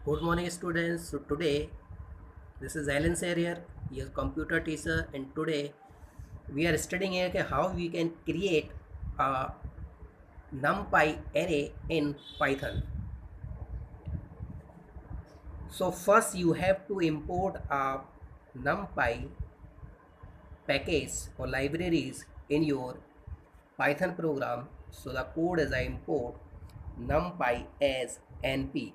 Good morning, students. So today, this is Alan Serrier, your computer teacher, and today we are studying here how we can create a NumPy array in Python. So first, you have to import a NumPy package or libraries in your Python program. So the code is I import NumPy as np.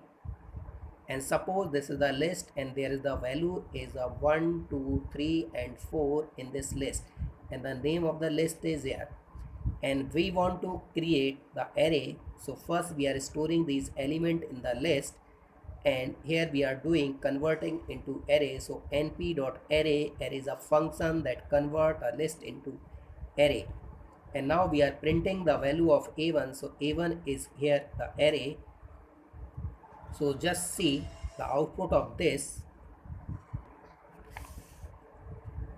And suppose this is the list and there is the value is a 1 2 3 and 4 in this list, and the name of the list is here, and we want to create the array. So first we are storing these element in the list, and here we are doing converting into array. So np.array, array is a function that convert a list into array, and now we are printing the value of a1. So a1 is here the array. So just see the output of this.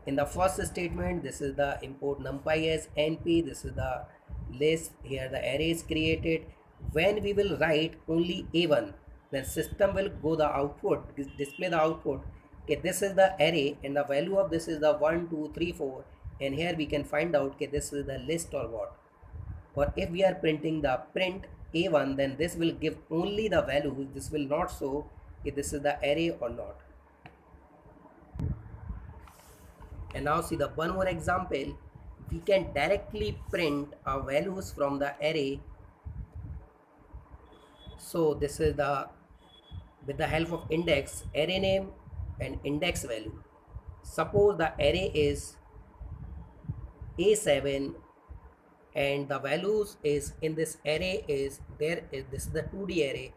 In the first statement, this is the import numpy as np. This is the list. Here the array is created. When we will write only a1, then system will go the output, display the output. Okay, this is the array and the value of this is the 1 2 3 4, and here we can find out okay, this is the list or what. Or if we are printing the print a1, then this will give only the value. This will not show if this is the array or not. And now see the one more example. We can directly print our values from the array. So this is the, with the help of index, array name and index value. Suppose the array is a7 and the values is in this array is there is, this is the 2D array.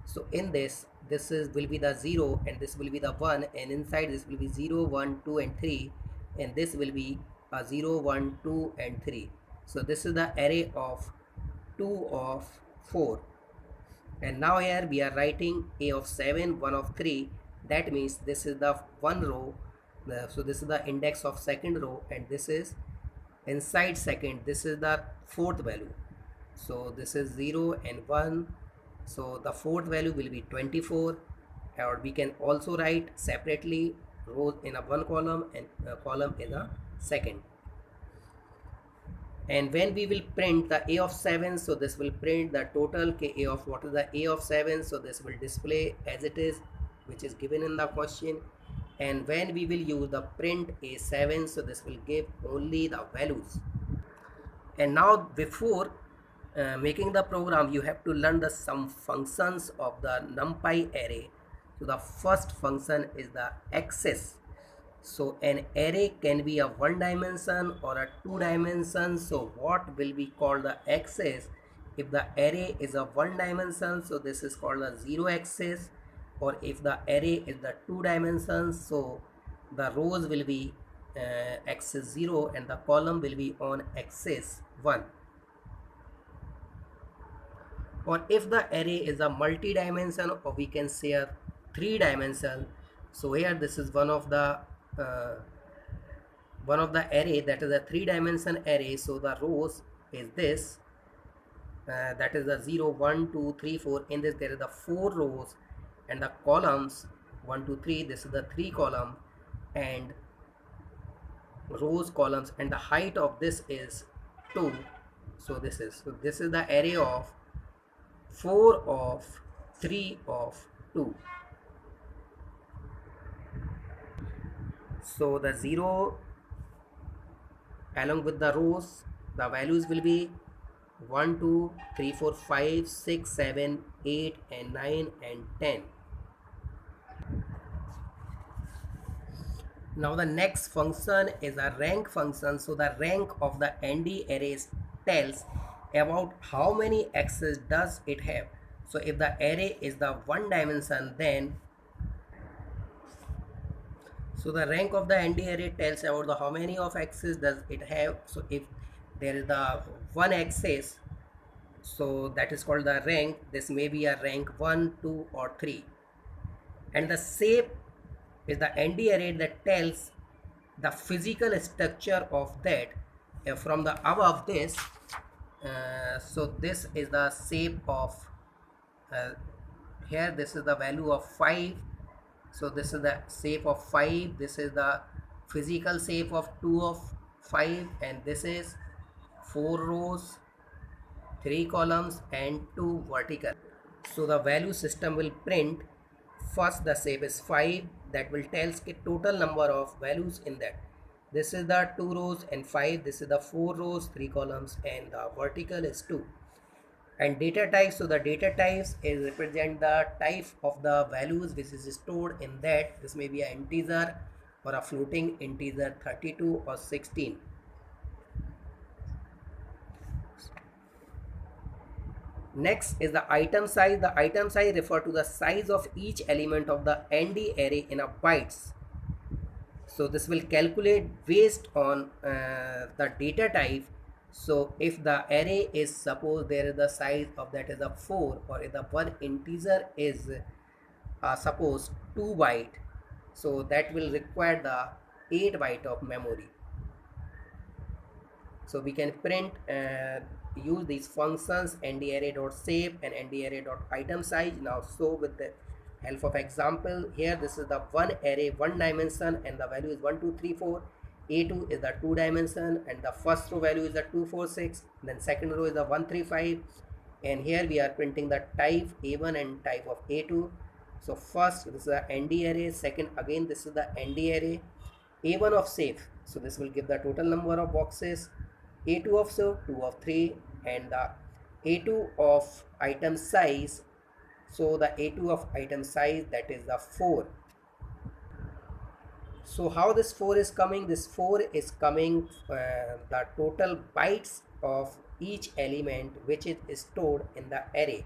So in this is will be the 0 and this will be the 1, and inside this will be 0 1 2 and 3, and this will be a 0 1 2 and 3. So this is the array of 2 of 4, and now here we are writing a of 7 1 of 3. That means this is the one row. So this is the index of second row, and this is inside second, this is the fourth value. So this is 0 and 1. So the fourth value will be 24, or we can also write separately rows in a one column and a column in a second. And when we will print the a of 7, so this will print the total a of what is the a of 7. So this will display as it is, which is given in the question. And when we will use the print a7, so this will give only the values. And now before making the program, you have to learn the some functions of the numpy array. So the first function is the access. So an array can be a one dimension or a two dimension. So what will be called the access? If the array is a one dimension, so this is called a zero access. Or if the array is the two dimensions, so the rows will be axis 0 and the column will be on axis 1. Or if the array is a multi-dimension, or we can say a 3-dimension, so here this is one of the array that is a 3-dimension array. So the rows is this, that is the 0 1 2 3 4. In this there is the 4 rows, and the columns 1 2 3, this is the 3 column, and rows columns, and the height of this is 2. So this is the array of 4 of 3 of 2. So the 0 along with the rows, the values will be 1 2 3 4 5 6 7 8 and 9 and 10. Now the next function is a rank function. So the rank of the ND arrays tells about how many axes does it have. So if the array is the one dimension, then so the rank of the ND array tells about the how many of axes does it have. So if there is the one axis, so that is called the rank. This may be a rank 1 2 or 3. And the shape is the ND array that tells the physical structure of that. From the above this, so this is the shape of here this is the value of 5. So this is the safe of 5, this is the physical safe of 2 of 5, and this is 4 rows, 3 columns and 2 vertical. So the value system will print first the safe is 5, that will tells the total number of values in that. This is the 2 rows and 5, this is the 4 rows, 3 columns and the vertical is 2. And data types, so the data types is represent the type of the values which is stored in that. This may be an integer or a floating integer 32 or 16. Next is the item size. The item size refer to the size of each element of the ND array in a bytes. So this will calculate based on the data type. So if the array is, suppose there is the size of that is a 4, or if the one integer is suppose 2 byte, so that will require the 8 byte of memory. So we can print use these functions ndarray.save and ndarray.item size. Now, so with the help of example, here this is the one array, one dimension, and the value is 1 2 3 4. A2 is the 2 dimension, and the first row value is the 2 4 6. Then second row is the 1 3 5, and here we are printing the type A1 and type of A2. So first this is the ND array, second again this is the ND array, A1 of safe, so this will give the total number of boxes, A2 of so 2 of 3, and the A2 of item size, so the A2 of item size, that is the 4. So how this 4 is coming? This 4 is coming the total bytes of each element which is stored in the array.